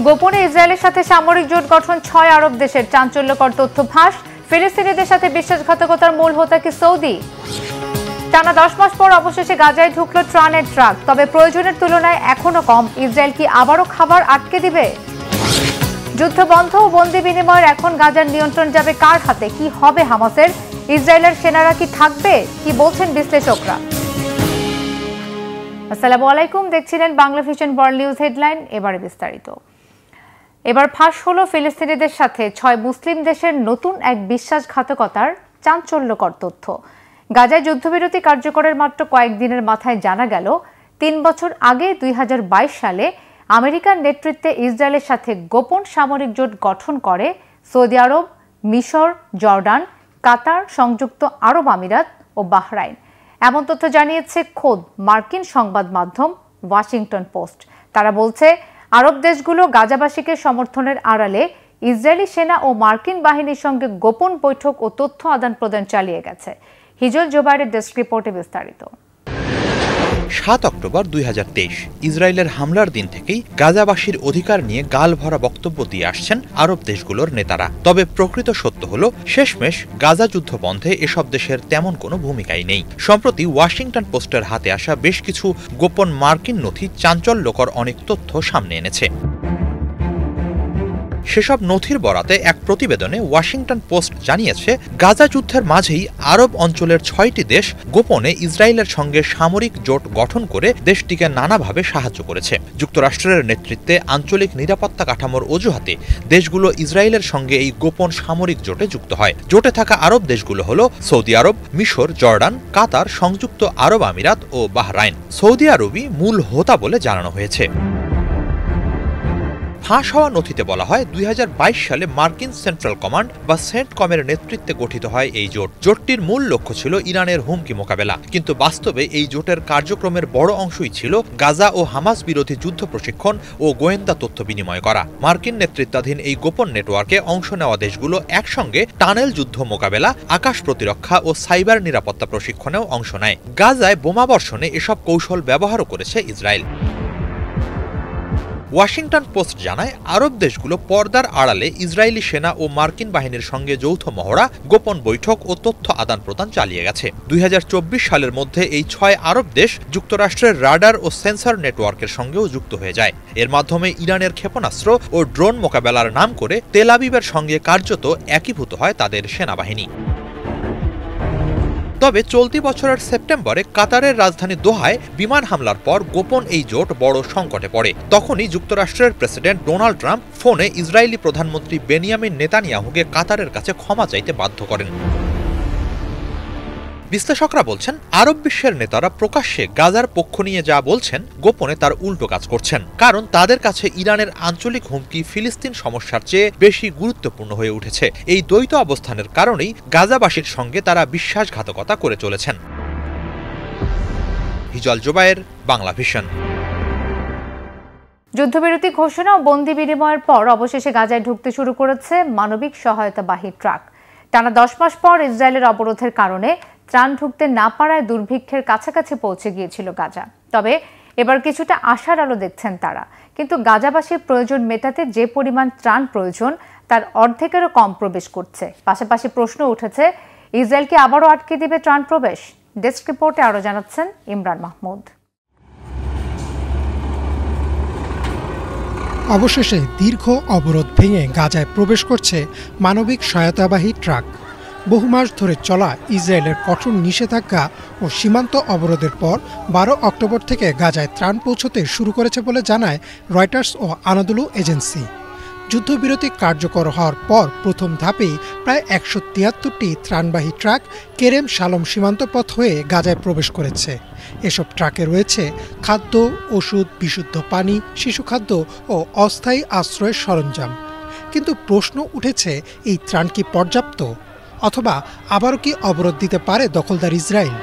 গোপনে ইসরায়েলের সাথে সামরিক জোট গঠন 6 আরব দেশের, চাঞ্চল্যকর তথ্য ফাঁস। ফিলিস্তিনিদের সাথে বিশ্বাসঘাতকতার মূল হোতা কি সৌদি? টানা 10 মাস পর অবশেষে গাজায় ঢুকলো ত্রাণের ট্রাক, তবে প্রয়োজনের তুলনায় এখনো কম। ইসরায়েল কি আবারও খাবার আটকে দিবে? যুদ্ধ বন্ধ ও বন্দি বিনিময়ের এখন গাজার নিয়ন্ত্রণ যাবে কার হাতে? কি হবে হামাসের? ইসরায়েলের সেনারা কি থাকবে? কি বলছেন বিশ্লেষকরা? আসসালামু আলাইকুম, দেখছিলেন Bangla vision world news headline. এবারে বিস্তারিত। এবার ফাঁস হলো ফিলিস্তিনিদের সাথে 6 মুসলিম দেশের নতুন এক বিশ্বাসঘাতকতার চাঞ্চল্যকর তথ্য। গাজায় যুদ্ধবিরতি কার্যকরের মাত্র কয়েকদিনের মাথায় জানা গেল 3 বছর আগে 2022 সালে আমেরিকার নেতৃত্বে ইসরায়েলের সাথে গোপন সামরিক জোট গঠন করে সৌদি আরব, মিশর, জর্ডান, কাতার, সংযুক্ত আরব আমিরাত ও বাহরাইন। এমন তথ্য জানিয়েছে খোদ মার্কিন সংবাদ মাধ্যম ওয়াশিংটন পোস্ট। তারা বলছে, আরব দেশগুলো গাজাবাসীকে সমর্থনের আড়ালে ইসরায়েলি সেনা ও মার্কিন বাহিনীর সঙ্গে গোপন বৈঠক ও তথ্য আদান প্রদান চালিয়ে গেছে। হিজল জোবাইরের ডেস্ক রিপোর্টে বিস্তারিত। 7 অক্টোবর 2023 ইসরায়েলের হামলার দিন থেকেই গাজাবাসীর অধিকার নিয়ে গালভরা বক্তব্য দিয়ে আসছেন আরব দেশগুলোর নেতারা। তবে প্রকৃত সত্য হলো, শেষমেশ গাজা যুদ্ধ বন্ধে এসব দেশের তেমন কোনো ভূমিকাই নেই। সম্প্রতি ওয়াশিংটন পোস্টের হাতে আসা বেশ কিছু গোপন মার্কিন নথি চাঞ্চল্যকর অনেক তথ্য সামনে এনেছে। সেসব নথির বরাতে এক প্রতিবেদনে ওয়াশিংটন পোস্ট জানিয়েছে, গাজা যুদ্ধের মাঝেই আরব অঞ্চলের 6টি দেশ গোপনে ইসরায়েলের সঙ্গে সামরিক জোট গঠন করে দেশটিকে নানাভাবে সাহায্য করেছে। যুক্তরাষ্ট্রের নেতৃত্বে আঞ্চলিক নিরাপত্তা কাঠামোর অজুহাতে দেশগুলো ইসরায়েলের সঙ্গে এই গোপন সামরিক জোটে যুক্ত হয়। জোটে থাকা আরব দেশগুলো হলো সৌদি আরব, মিশর, জর্ডান, কাতার, সংযুক্ত আরব আমিরাত ও বাহরাইন। সৌদি আরবই মূল হোতা বলে জানানো হয়েছে। ফাঁস হওয়া নথিতে বলা হয়, 2022 সালে মার্কিন সেন্ট্রাল কমান্ড বা সেন্টকমের নেতৃত্বে গঠিত হয় এই জোট। জোটটির মূল লক্ষ্য ছিল ইরানের হুমকি মোকাবেলা, কিন্তু বাস্তবে এই জোটের কার্যক্রমের বড় অংশই ছিল গাজা ও হামাস বিরোধী যুদ্ধ প্রশিক্ষণ ও গোয়েন্দা তথ্য বিনিময় করা। মার্কিন নেতৃত্বাধীন এই গোপন নেটওয়ার্কে অংশ নেওয়া দেশগুলো একসঙ্গে টানেল যুদ্ধ মোকাবেলা, আকাশ প্রতিরক্ষা ও সাইবার নিরাপত্তা প্রশিক্ষণেও অংশ নেয়। গাজায় বোমাবর্ষণে এসব কৌশল ব্যবহারও করেছে ইসরায়েল। ওয়াশিংটন পোস্ট জানায়, আরব দেশগুলো পর্দার আড়ালে ইসরায়েলি সেনা ও মার্কিন বাহিনীর সঙ্গে যৌথ মহড়া, গোপন বৈঠক ও তথ্য আদান প্রদান চালিয়ে গেছে। 2024 সালের মধ্যে এই 6 আরব দেশ যুক্তরাষ্ট্রের রাডার ও সেন্সর নেটওয়ার্কের সঙ্গেও যুক্ত হয়ে যায়। এর মাধ্যমে ইরানের ক্ষেপণাস্ত্র ও ড্রোন মোকাবেলার নাম করে তেল আবিবের সঙ্গে কার্যত একীভূত হয় তাদের সেনাবাহিনী। তবে চলতি বছরের সেপ্টেম্বরে কাতারের রাজধানী দোহায় বিমান হামলার পর গোপন এই জোট বড় সংকটে পড়ে। তখনই যুক্তরাষ্ট্রের প্রেসিডেন্ট ডোনাল্ড ট্রাম্প ফোনে ইসরায়েলি প্রধানমন্ত্রী বেনিয়ামিন নেতানিয়াহুকে কাতারের কাছে ক্ষমা চাইতে বাধ্য করেন। বিশ্লেষকরা বলছেন, আরব বিশ্বের নেতারা প্রকাশ্যে গাজার পক্ষ নিয়ে যা বলছেন, গোপনে তার উল্টো কাজ করছেন। কারণ তাদের কাছে ইরানের আঞ্চলিক হুমকি ফিলিস্তিন সমস্যার চেয়ে বেশি গুরুত্বপূর্ণ হয়ে উঠেছে। এই দ্বৈত অবস্থানের কারণেই গাজাবাসীর সঙ্গে তারা বিশ্বাসঘাতকতা করে চলেছেন। হিজল জোবায়ের, বাংলা ভিশন। যুদ্ধবিরতি ঘোষণা ও বন্দি বিনিময়ের পর অবশেষে গাজায় ঢুকতে শুরু করেছে মানবিক সহায়তাবাহী ট্রাক। টানা 10 মাস পর ইসরায়েলের অবরোধের কারণে ত্রাণ ঢুকতে না পারায় দুর্ভিক্ষের কাছাকাছি পৌঁছে গিয়েছিল গাজা। তবে এবার কিছুটা আশার আলো দেখছেন তারা। কিন্তু গাজাবাসীর প্রয়োজন মেটাতে যে পরিমাণ ত্রাণ প্রয়োজন, তার অর্ধেকেরও কম প্রবেশ করছে। পাশাপাশি প্রশ্ন উঠেছে, ইসরায়েলকে আবারও আটকে দিবে ত্রাণ প্রবেশ? ডেস্ক রিপোর্টে আরও জানাচ্ছেন ইমরান মাহমুদ। অবশেষে দীর্ঘ অবরোধ ভেঙে গাজায় প্রবেশ করছে মানবিক সহায়তাবাহী ট্রাক। বহু মাস ধরে চলা ইসরায়েলের কঠোর নিষেধাজ্ঞা ও সীমান্ত অবরোধের পর 12 অক্টোবর থেকে গাজায় ত্রাণ পৌঁছতে শুরু করেছে বলে জানায় রয়টার্স ও আনাদোলু এজেন্সি। যুদ্ধবিরতি কার্যকর হওয়ার পর প্রথম ধাপেই প্রায় 173টি ত্রাণবাহী ট্রাক কেরেম শালম সীমান্ত পথ হয়ে গাজায় প্রবেশ করেছে। এসব ট্রাকে রয়েছে খাদ্য, ওষুধ, বিশুদ্ধ পানি, শিশুখাদ্য ও অস্থায়ী আশ্রয়ের সরঞ্জাম। কিন্তু প্রশ্ন উঠেছে, এই ত্রাণ কি পর্যাপ্ত? অথবা আবারও কি অবরোধ দিতে পারে দখলদার ইসরায়েল?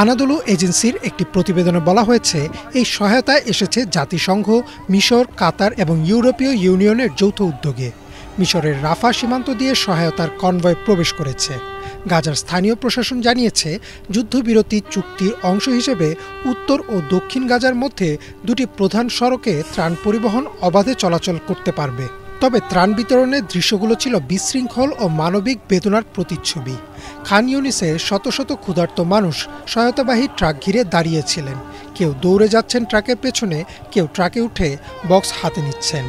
আনাদোলু এজেন্সির একটি প্রতিবেদনে বলা হয়েছে, এই সহায়তা এসেছে জাতিসংঘ, মিশর, কাতার এবং ইউরোপীয় ইউনিয়নের যৌথ উদ্যোগে। মিশরের রাফা সীমান্ত দিয়ে সহায়তার কনভয় প্রবেশ করেছে। গাজার স্থানীয় প্রশাসন জানিয়েছে যুদ্ধবিরতি চুক্তির অংশ হিসেবে উত্তর ও দক্ষিণ গাজার মধ্যে দুটি প্রধান সড়কে ত্রাণ পরিবহন অবাধে চলাচল করতে পারবে। তবে ত্রাণ বিতরণের দৃশ্যগুলো ছিল বিশৃঙ্খল ও মানবিক বেদনার প্রতিচ্ছবি। খান ইউনিসে শত শত ক্ষুধার্ত মানুষ সহায়তাবাহী ট্রাক ঘিরে দাঁড়িয়েছিলেন। কেউ দৌড়ে যাচ্ছেন ট্রাকের পেছনে, কেউ ট্রাকে উঠে বক্স হাতে নিচ্ছেন।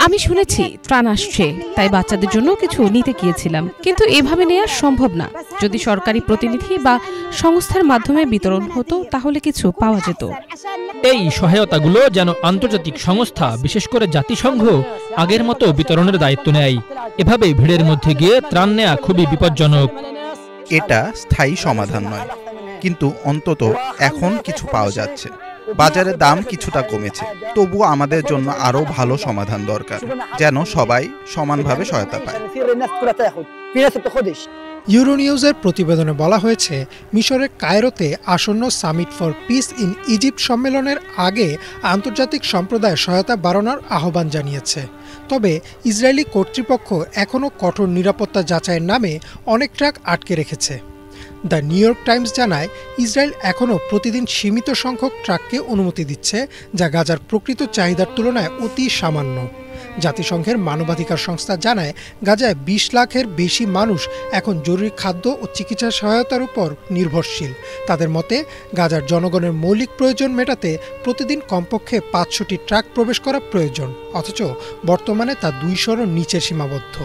আমি শুনেছি ত্রাণ আসছে, তাই বাচ্চাদের জন্য কিছু নিতে গিয়েছিলাম, কিন্তু এভাবে নেওয়া সম্ভব না। যদি সরকারি প্রতিনিধি বা সংস্থার মাধ্যমে বিতরণ হতো তাহলে কিছু পাওয়া যেত। এই সহায়তাগুলো যেন আন্তর্জাতিক সংস্থা, বিশেষ করে জাতিসংঘ আগের মতো বিতরণের দায়িত্ব নেয়। এভাবে ভিড়ের মধ্যে গিয়ে ত্রাণ নেওয়া খুবই বিপজ্জনক। এটা স্থায়ী সমাধান নয়, কিন্তু অন্তত এখন কিছু পাওয়া যাচ্ছে। বাজারের দাম কিছুটা কমেছে, তবুও আমাদের জন্য আরো ভালো সমাধান দরকার, যেন সবাই সমানভাবে সহায়তা পায়। ইউরোনিউজের প্রতিবেদনে বলা হয়েছে, মিশরের কায়রোতে আসন্ন summit for piece in Egypt সম্মেলনের আগে আন্তর্জাতিক সম্প্রদায় সহায়তা বাড়ানোর আহ্বান জানিয়েছে। তবে ইসরায়েলি কর্তৃপক্ষ এখনও কঠোর নিরাপত্তা যাচাইয়ের নামে অনেক ট্রাক আটকে রেখেছে। দ্য নিউ ইয়র্ক টাইমস জানায়, ইসরায়েল এখনও প্রতিদিন সীমিত সংখ্যক ট্রাককে অনুমতি দিচ্ছে, যা গাজার প্রকৃত চাহিদার তুলনায় অতি সামান্য। জাতিসংঘের মানবাধিকার সংস্থা জানায়, গাজায় ২০ লাখের বেশি মানুষ এখন জরুরি খাদ্য ও চিকিৎসা সহায়তার উপর নির্ভরশীল। তাদের মতে, গাজার জনগণের মৌলিক প্রয়োজন মেটাতে প্রতিদিন কমপক্ষে ৫০০টি ট্রাক প্রবেশ করা প্রয়োজন, অথচ বর্তমানে তা ২০০-র নিচে সীমাবদ্ধ।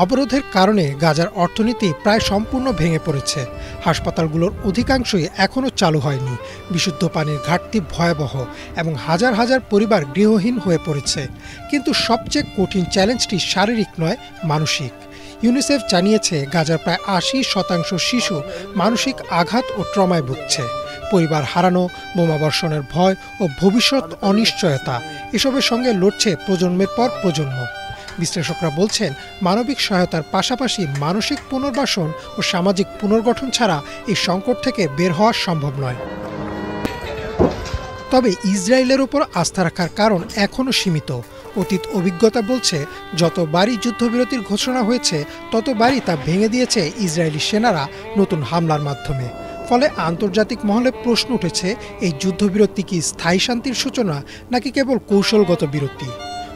অবরোধের কারণে গাজার অর্থনীতি প্রায় সম্পূর্ণ ভেঙে পড়েছে। হাসপাতালগুলোর অধিকাংশই এখনও চালু হয়নি। বিশুদ্ধ পানির ঘাটতি ভয়াবহ এবং হাজার হাজার পরিবার গৃহহীন হয়ে পড়েছে। কিন্তু সবচেয়ে কঠিন চ্যালেঞ্জটি শারীরিক নয়, মানসিক। ইউনিসেফ জানিয়েছে, গাজার প্রায় ৮০% শিশু মানসিক আঘাত ও ট্রমায় ভুগছে। পরিবার হারানো, বোমাবর্ষণের ভয় ও ভবিষ্যৎ অনিশ্চয়তা এসবের সঙ্গে লড়ছে প্রজন্মের পর প্রজন্ম। বিশ্লেষকরা বলছেন, মানবিক সহায়তার পাশাপাশি মানসিক পুনর্বাসন ও সামাজিক পুনর্গঠন ছাড়া এই সংকট থেকে বের হওয়া সম্ভব নয়। তবে ইসরায়েলের উপর আস্থা রাখার কারণ এখনও সীমিত। অতীত অভিজ্ঞতা বলছে, যতবারই যুদ্ধবিরতির ঘোষণা হয়েছে ততবারই তা ভেঙে দিয়েছে ইসরায়েলি সেনারা নতুন হামলার মাধ্যমে। ফলে আন্তর্জাতিক মহলে প্রশ্ন উঠেছে, এই যুদ্ধবিরতি কি স্থায়ী শান্তির সূচনা নাকি কেবল কৌশলগত বিরতি?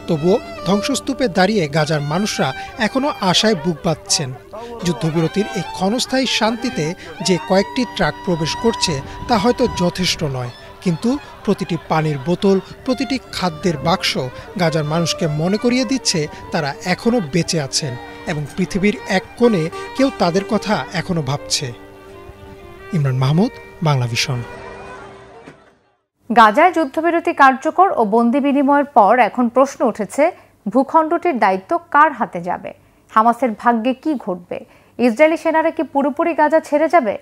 তবুও ধ্বংসস্তূপে দাঁড়িয়ে গাজার মানুষরা এখনও আশায় বুক বাঁধছেন। যুদ্ধবিরতির এই ক্ষণস্থায়ী শান্তিতে যে কয়েকটি ট্রাক প্রবেশ করছে তা হয়তো যথেষ্ট নয়, কিন্তু প্রতিটি পানির বোতল, প্রতিটি খাদ্যের বাক্স গাজার মানুষকে মনে করিয়ে দিচ্ছে তারা এখনও বেঁচে আছেন এবং পৃথিবীর এক কোণে কেউ তাদের কথা এখনও ভাবছে। ইমরান মাহমুদ, বাংলা ভিশন। গাজায় যুদ্ধবিরতি কার্যকর ও বন্দি বিনিময়ের পর এখন প্রশ্ন উঠেছে, ভূখণ্ডটির দায়িত্ব কার হাতে যাবে? হামাসের ভাগ্যে কি ঘটবে? ইসরায়েলি সেনারা কি পুরোপুরি গাজা ছেড়ে যাবে?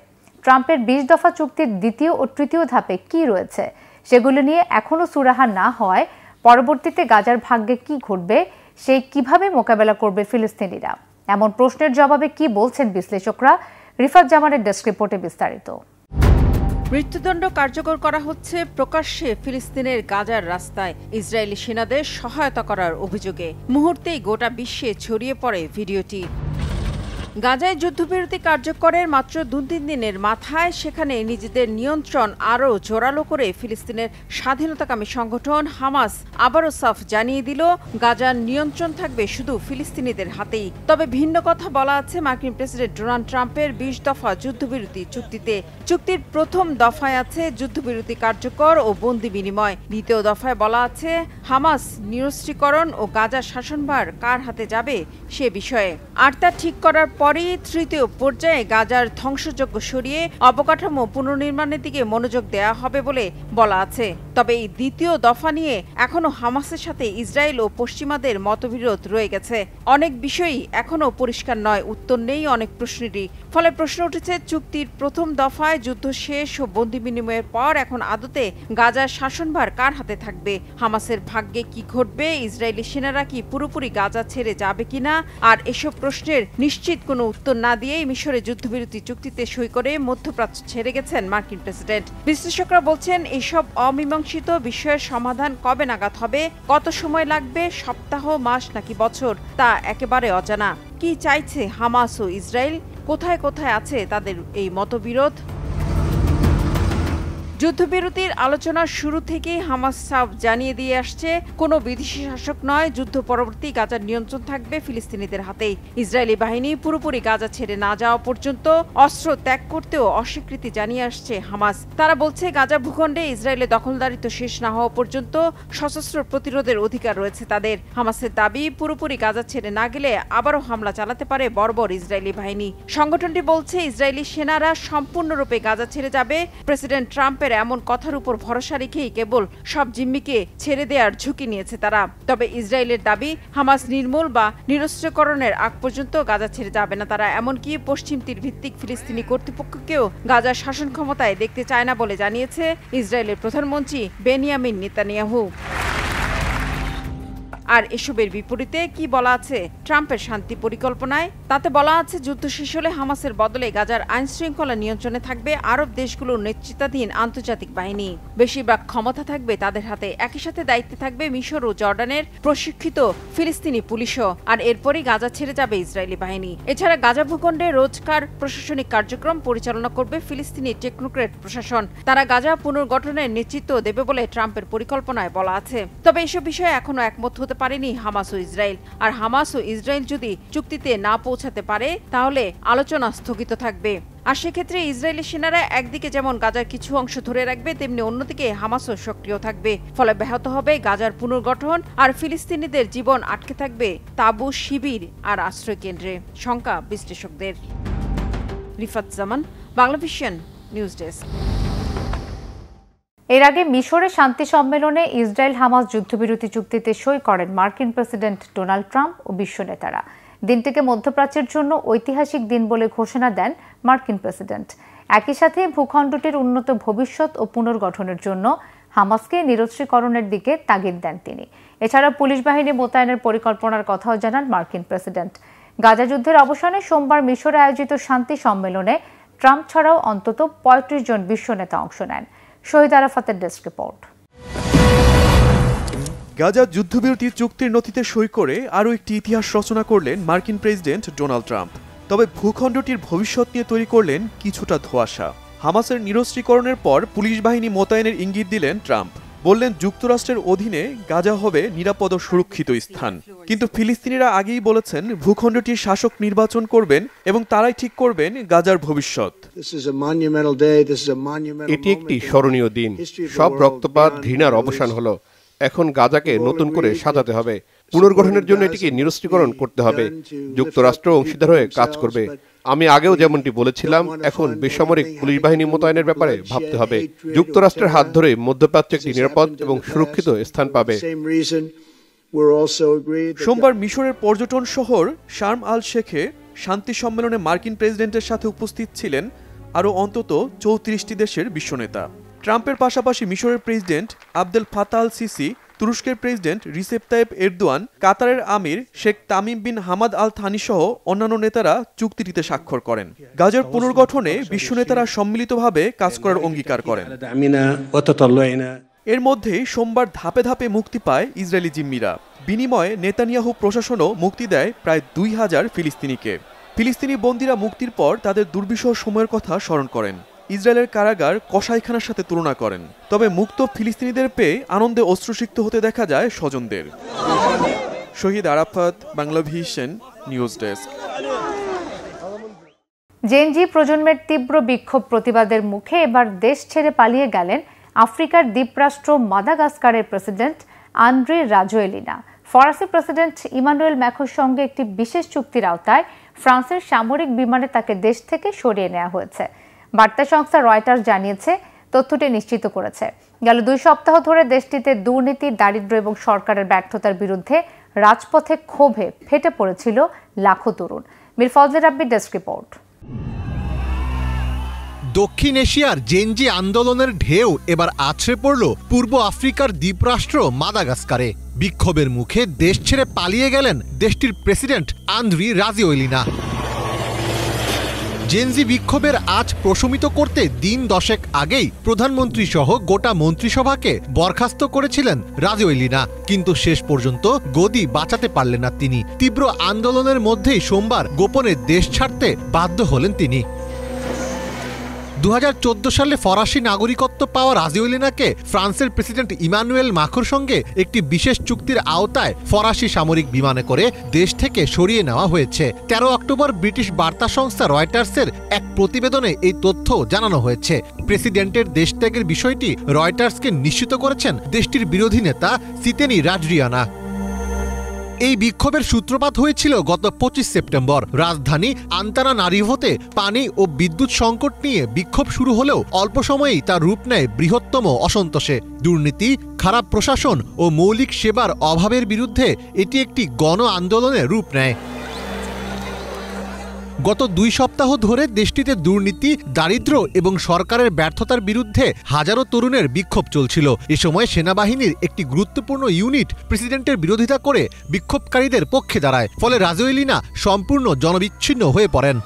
ট্রাম্পের ২০ দফা চুক্তির দ্বিতীয় ও তৃতীয় ধাপে কি রয়েছে সেগুলো নিয়ে এখনও সুরাহা না হওয়ায় পরবর্তীতে গাজার ভাগ্যে কি ঘটবে, সে কিভাবে মোকাবেলা করবে ফিলিস্তিনিরা? এমন প্রশ্নের জবাবে কি বলছেন বিশ্লেষকরা? রিফাত জামানের ডেস্ক রিপোর্টে বিস্তারিত। মৃত্যুদণ্ড কার্যকর করা হচ্ছে প্রকাশ্যে ফিলিস্তিনের গাজার রাস্তায় ইসরায়েলি সেনাদের সহায়তা করার অভিযোগে। মুহূর্তেই গোটা বিশ্বে ছড়িয়ে পড়ে ভিডিওটি। গাজায় যুদ্ধবিরতি কার্যকরের মাত্র ২-৩ দিনের মাথায় সেখানে নিজেদের নিয়ন্ত্রণ আরও জোরালো করে ফিলিস্তিনের স্বাধীনতাকামী সংগঠন হামাস আবারও সাফ জানিয়ে দিল, গাজার নিয়ন্ত্রণ থাকবে শুধু ফিলিস্তিনিদের হাতেই। তবে ভিন্ন কথা বলা আছে মার্কিন প্রেসিডেন্ট ডোনাল্ড ট্রাম্পের ২০ দফা যুদ্ধবিরতি চুক্তিতে। চুক্তির প্রথম দফায় আছে যুদ্ধবিরতি কার্যকর ও বন্দি বিনিময়। দ্বিতীয় দফায় বলা আছে হামাস নিরস্ত্রীকরণ ও গাজার শাসনভার কার হাতে যাবে সে বিষয়ে। আর তা ঠিক করার পরেই তৃতীয় পর্যায়ে গাজার ধ্বংসযজ্ঞ সরিয়ে অবকাঠামো পুনর্নির্মাণের দিকে মনোযোগ দেয়া হবে বলে বলা আছে। তবে এই দ্বিতীয় দফা নিয়ে এখনো হামাসের সাথে ইসরায়েল ও পশ্চিমাদের মতবিরোধ রয়ে গেছে। অনেক বিষয়ই এখনো পরিষ্কার নয়, উত্তর নেই অনেক প্রশ্নেরই। ফলে প্রশ্ন উঠেছে, চুক্তির প্রথম দফায় যুদ্ধ শেষ ও বন্দি বিনিময়ের পর এখন আদতে গাজার শাসনভার কার হাতে থাকবে? হামাসের ভাগ্যে কি ঘটবে? ইসরায়েলি সেনারা কি পুরোপুরি গাজা ছেড়ে যাবে কিনা? আর এসব প্রশ্নের নিশ্চিত কোনো উত্তর না দিয়েই মিশরে যুদ্ধবিরতি চুক্তিতে সই করে মধ্যপ্রাচ্য ছেড়ে গেছেন মার্কিন প্রেসিডেন্ট। বিশ্লেষকরা বলছেন, এইসব অমীমাংসিত মীমাংসিত বিষয়ের সমাধান কবে নাগাদ হবে, কত সময় লাগবে, সপ্তাহ, মাস নাকি বছর, তা একেবারে অজানা। কি চাইছে হামাস ও ইসরায়েল, কোথায় কোথায় আছে তাদের এই মতবিরোধ? যুদ্ধবিরতির আলোচনার শুরু থেকেই হামাস সাফ জানিয়ে দিয়ে আসছে, কোনো বিদেশি শাসক নয়, যুদ্ধ পরবর্তী গাজার নিয়ন্ত্রণ থাকবে ফিলিস্তিনিদের হাতেই। ইসরায়েলি বাহিনী পুরোপুরি গাজা ছেড়ে না যাওয়া পর্যন্ত অস্ত্র ত্যাগ করতেও অস্বীকৃতি জানিয়ে আসছে হামাস। তারা বলছে, গাজা ভূখণ্ডে ইসরায়েলের দখলদারিত্ব শেষ না হওয়া পর্যন্ত সশস্ত্র প্রতিরোধের অধিকার রয়েছে তাদের। হামাসের দাবি, পুরোপুরি গাজা ছেড়ে না গেলে আবারও হামলা চালাতে পারে বর্বর ইসরায়েলি বাহিনী। সংগঠনটি বলছে, ইসরায়েলি সেনারা সম্পূর্ণরূপে গাজা ছেড়ে যাবে। প্রেসিডেন্ট ট্রাম্পের এমন কথার উপর ভরসা রেখেই কেবল সব জিম্মিকে ছেড়ে দেওয়ার ঝুঁকি নিয়েছে তারা। তবে ইসরায়েলের দাবি, হামাস নির্মূল বা নিরস্ত্রীকরণের আগ পর্যন্ত গাজা ছেড়ে যাবে না তারা। এমনকি পশ্চিম তীর ভিত্তিক ফিলিস্তিনি কর্তৃপক্ষকেও গাজার শাসন ক্ষমতায় দেখতে চায় না বলে জানিয়েছে ইসরায়েলের প্রধানমন্ত্রী বেনিয়ামিন নেতানিয়াহু। আর এসবের বিপরীতে কি বলা আছে ট্রাম্পের শান্তি পরিকল্পনায়? তাতে বলা আছে, যুদ্ধ শেষ হলে হামাসের বদলে গাজার আইন শৃঙ্খলা নিয়ন্ত্রণে থাকবে আরব দেশগুলোর নেতৃত্বাধীন আন্তর্জাতিক বাহিনী। বেশিরভাগ ক্ষমতা থাকবে তাদের হাতে। একই সাথে দায়িত্বে থাকবে মিশর ও জর্ডানের প্রশিক্ষিত ফিলিস্তিনি পুলিশও। আর এরপরই গাজা ছেড়ে যাবে ইসরায়েলি বাহিনী। এছাড়া গাজা ভূখণ্ডে রোজকার প্রশাসনিক কার্যক্রম পরিচালনা করবে ফিলিস্তিনি টেকনোক্রেট প্রশাসন। তারা গাজা পুনর্গঠনের নেতৃত্ব দেবে বলে ট্রাম্পের পরিকল্পনায় বলা আছে। তবে এসব বিষয়ে এখনো একমত হতে পারেনি হামাস ও ইসরায়েল। আর হামাস ও ইসরায়েল যদি চুক্তিতে না পৌঁছাতে পারে, তাহলে আলোচনা স্থগিত থাকবে। আর সেক্ষেত্রে ইসরায়েলি সেনারা একদিকে যেমন গাজার কিছু অংশ ধরে রাখবে, তেমনি অন্যদিকে হামাসও সক্রিয় থাকবে। ফলে ব্যাহত হবে গাজার পুনর্গঠন, আর ফিলিস্তিনিদের জীবন আটকে থাকবে তাঁবু, শিবির আর আশ্রয় কেন্দ্রে। শঙ্কা বিশ্লেষকদের। রিফাত জামান, বাংলাভিশন নিউজ ডেস্ক। এর আগে মিশরে শান্তি সম্মেলনে ইসরায়েল হামাস যুদ্ধবিরতি চুক্তিতে সই করেন মার্কিন প্রেসিডেন্ট ডোনাল্ড ট্রাম্প ও বিশ্ব নেতারা। দিনটিকে মধ্যপ্রাচ্যের জন্য ঐতিহাসিক দিন বলে ঘোষণা দেন মার্কিন প্রেসিডেন্ট। একই সাথে ভূখণ্ডটির উন্নত ভবিষ্যৎ ও পুনর্গঠনের জন্য হামাসকে নিরস্ত্রীকরণের দিকে তাগিদ দেন তিনি। এছাড়া পুলিশ বাহিনী মোতায়েনের পরিকল্পনার কথাও জানান মার্কিন প্রেসিডেন্ট। গাজা যুদ্ধের অবসানে সোমবার মিশরে আয়োজিত শান্তি সম্মেলনে ট্রাম্প ছাড়াও অন্তত ৩৫ জন বিশ্ব নেতা অংশ নেন। শহীদ আরাফাতের ডেস্ক রিপোর্ট। গাজা যুদ্ধবিরতি চুক্তির নথিতে সই করে আরও একটি ইতিহাস রচনা করলেন মার্কিন প্রেসিডেন্ট ডোনাল্ড ট্রাম্প। তবে ভূখণ্ডটির ভবিষ্যৎ নিয়ে তৈরি করলেন কিছুটা ধোঁয়াশা। হামাসের নিরস্ত্রীকরণের পর পুলিশ বাহিনী মোতায়েনের ইঙ্গিত দিলেন ট্রাম্প। বললেন, যুক্তরাষ্ট্রের অধীনে গাজা হবে নিরাপদ ও সুরক্ষিত স্থান। কিন্তু ফিলিস্তিনিরা আগেই বলেছেন, ভূখণ্ডটির শাসক নির্বাচন করবেন এবং তারাই ঠিক করবেন গাজার ভবিষ্যৎ। এটি একটি স্মরণীয় দিন। সব রক্তপাত, ঘৃণার অবসান হলো। এখন গাজাকে নতুন করে সাজাতে হবে। পুনর্গঠনের জন্য এটিকে নিরস্ত্রীকরণ করতে হবে। যুক্তরাষ্ট্র অংশীদার হয়ে কাজ করবে। আমি আগেও যেমনটি বলেছিলাম, এখন বেসামরিক পুলিশ বাহিনী মোতায়েনের ব্যাপারে ভাবতে হবে। যুক্তরাষ্ট্রের হাত ধরে মধ্যপ্রাচ্য একটি নিরাপদ এবং সুরক্ষিত স্থান পাবে। সোমবার মিশরের পর্যটন শহর শার্ম আল শেখে শান্তি সম্মেলনে মার্কিন প্রেসিডেন্টের সাথে উপস্থিত ছিলেন আরও অন্তত ৩৪টি দেশের বিশ্বনেতা। ট্রাম্পের পাশাপাশি মিশরের president Abdel Fattah al Sisi, তুরস্কের প্রেসিডেন্ট রিসেপ তাইয়েপ এরদোয়ান, কাতারের আমির শেখ Tamim bin Hamad al Thani সহ অন্যান্য নেতারা চুক্তিটিতে স্বাক্ষর করেন। গাজার পুনর্গঠনে বিশ্ব নেতারা সম্মিলিতভাবে কাজ করার অঙ্গীকার করেন। এর মধ্যেই সোমবার ধাপে ধাপে মুক্তি পায় ইসরায়েলি জিম্মিরা। বিনিময়ে নেতানিয়াহু প্রশাসনও মুক্তি দেয় প্রায় ২,০০০ ফিলিস্তিনিকে। ফিলিস্তিনি বন্দীরা মুক্তির পর তাদের দুর্বিষহ সময়ের কথা স্মরণ করেন। ইসরায়েলের কারাগার কসাইখানার সাথে তুলনা করেন। তবে মুক্ত ফিলিস্তিনিদের পেয়ে আনন্দে অশ্রুসিক্ত হতে দেখা যায় স্বজনদের। Shahid Arafat, Banglavision news desk. Gen Z প্রজন্মের তীব্র বিক্ষোভ প্রতিবাদের মুখে এবার দেশ ছেড়ে পালিয়ে গেলেন আফ্রিকার দ্বীপরাষ্ট্র মাদাগাস্কারের প্রেসিডেন্ট আন্দ্রি রাজোয়েলিনা। ফরাসি প্রেসিডেন্ট ইমানুয়েল ম্যাক্রোর সঙ্গে একটি বিশেষ চুক্তির আওতায় ফ্রান্সের সামরিক বিমানে তাকে দেশ থেকে সরিয়ে নেওয়া হয়েছে। বার্তা সংস্থা রয়টার্স জানিয়েছে, তথ্যটি নিশ্চিত করেছে। গেল ২ সপ্তাহ ধরে দেশটিতে দুর্নীতি, দারিদ্র্য এবং সরকারের ব্যর্থতার বিরুদ্ধে রাজপথে ক্ষোভে ফেটে পড়েছিল লাখো তরুণ। মীর ফজলে রাব্বির ডেস্ক রিপোর্ট। দক্ষিণ এশিয়ার জেনজি আন্দোলনের ঢেউ এবার আছড়ে পড়ল পূর্ব আফ্রিকার দ্বীপরাষ্ট্র মাদাগাস্কারে। বিক্ষোভের মুখে দেশ ছেড়ে পালিয়ে গেলেন দেশটির প্রেসিডেন্ট আন্দ্রি রাজোয়েলিনা। জেনজি বিক্ষোভের আজ প্রশমিত করতে দিন 10 আগেই প্রধানমন্ত্রী সহ গোটা মন্ত্রিসভাকে বরখাস্ত করেছিলেন রাজওয়েলিনা, কিন্তু শেষ পর্যন্ত গদি বাঁচাতে পারলেন না তিনি। তীব্র আন্দোলনের মধ্যেই সোমবার গোপনে দেশ ছাড়তে বাধ্য হলেন তিনি। 2014 সালে ফরাসি নাগরিকত্ব পাওয়া রাজওয়েলিনাকে ফ্রান্সের প্রেসিডেন্ট ইমানুয়েল মাখোর সঙ্গে একটি বিশেষ চুক্তির আওতায় ফরাসি সামরিক বিমানে করে দেশ থেকে সরিয়ে নেওয়া হয়েছে। 13 অক্টোবর ব্রিটিশ বার্তা সংস্থা রয়টার্সের এক প্রতিবেদনে এই তথ্য জানানো হয়েছে। প্রেসিডেন্টের দেশত্যাগের বিষয়টি রয়টার্সকে নিশ্চিত করেছেন দেশটির বিরোধী নেতা সিতেনি রাজরিয়ানা। এই বিক্ষোভের সূত্রপাত হয়েছিল গত 25 সেপ্টেম্বর। রাজধানী আন্তানানারিভোতে পানি ও বিদ্যুৎ সংকট নিয়ে বিক্ষোভ শুরু হলেও অল্প সময়েই তার রূপ নেয় বৃহত্তম অসন্তোষে। দুর্নীতি, খারাপ প্রশাসন ও মৌলিক সেবার অভাবের বিরুদ্ধে এটি একটি গণ আন্দোলনের রূপ নেয়। গত 2 সপ্তাহ ধরে দেশটিতে দুর্নীতি, দারিদ্র্য এবং সরকারের ব্যর্থতার বিরুদ্ধে হাজারো তরুণের বিক্ষোভ চলছিল। এ সময় সেনাবাহিনীর একটি গুরুত্বপূর্ণ ইউনিট প্রেসিডেন্টের বিরোধিতা করে বিক্ষোভকারীদের পক্ষে দাঁড়ায়, ফলে রাজওয়েলিনা সম্পূর্ণ জনবিচ্ছিন্ন হয়ে পড়েন।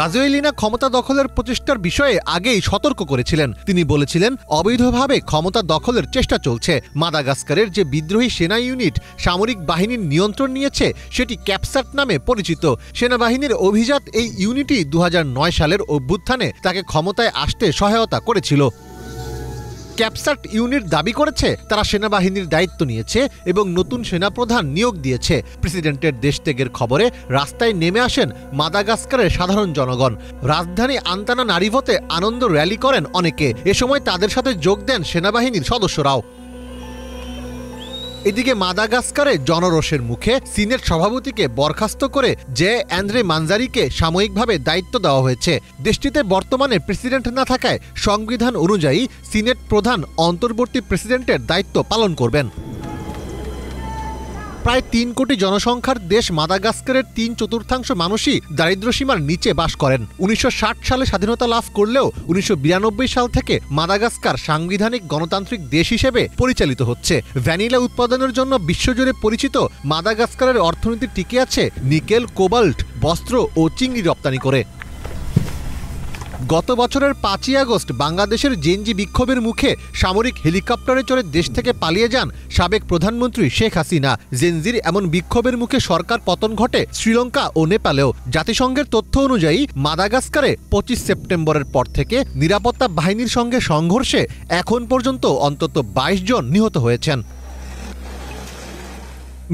রাজওয়েলিনা ক্ষমতা দখলের প্রচেষ্টার বিষয়ে আগেই সতর্ক করেছিলেন। তিনি বলেছিলেন, অবৈধভাবে ক্ষমতা দখলের চেষ্টা চলছে। মাদাগাস্কারের যে বিদ্রোহী সেনা ইউনিট সামরিক বাহিনীর নিয়ন্ত্রণ নিয়েছে সেটি ক্যাপসাট নামে পরিচিত। সেনাবাহিনীর অভিজাত এই ইউনিটই 2009 সালের অভ্যুত্থানে তাকে ক্ষমতায় আসতে সহায়তা করেছিল। ক্যাপসাট ইউনিট দাবি করেছে তারা সেনাবাহিনীর দায়িত্ব নিয়েছে এবং নতুন সেনাপ্রধান নিয়োগ দিয়েছে। প্রেসিডেন্টের দেশত্যাগের খবরে রাস্তায় নেমে আসেন মাদাগাস্কারের সাধারণ জনগণ। রাজধানী আন্তানানারিভোতে আনন্দ র্যালি করেন অনেকে। এ সময় তাদের সাথে যোগ দেন সেনাবাহিনীর সদস্যরাও। এদিকে মাদাগাস্কারে জনরোষের মুখে সিনেট সভাপতিকে বরখাস্ত করে জে অ্যান্দ্রে মানজারিকে সাময়িকভাবে দায়িত্ব দেওয়া হয়েছে। দেশটিতে বর্তমানে প্রেসিডেন্ট না থাকায় সংবিধান অনুযায়ী সিনেট প্রধান অন্তর্বর্তী প্রেসিডেন্টের দায়িত্ব পালন করবেন। প্রায় 3 কোটি জনসংখ্যার দেশ মাদাগাস্কারের 3/4 মানুষই দারিদ্র্যসীমার নিচে বাস করেন। 1960 সালে স্বাধীনতা লাভ করলেও 1992 সাল থেকে মাদাগাস্কার সাংবিধানিক গণতান্ত্রিক দেশ হিসেবে পরিচালিত হচ্ছে। ভ্যানিলা উৎপাদনের জন্য বিশ্বজুড়ে পরিচিত মাদাগাস্কারের অর্থনীতি টিকে আছে নিকেল, কোবাল্ট, বস্ত্র ও চিংড়ি রপ্তানি করে। গত বছরের 5ই আগস্ট বাংলাদেশের জেনজি বিক্ষোভের মুখে সামরিক হেলিকপ্টারে চড়ে দেশ থেকে পালিয়ে যান সাবেক প্রধানমন্ত্রী শেখ হাসিনা। জেনজির এমন বিক্ষোভের মুখে সরকার পতন ঘটে শ্রীলঙ্কা ও নেপালেও। জাতিসংঘের তথ্য অনুযায়ী মাদাগাস্কারে 25 সেপ্টেম্বরের পর থেকে নিরাপত্তা বাহিনীর সঙ্গে সংঘর্ষে এখন পর্যন্ত অন্তত 22 জন নিহত হয়েছেন।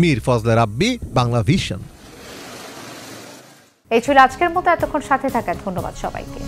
মীর ফজলে রাব্বি, বাংলা ভিশন। এই ছিল আজকের মতো। এতক্ষণ সাথে থাকার ধন্যবাদ সবাইকে।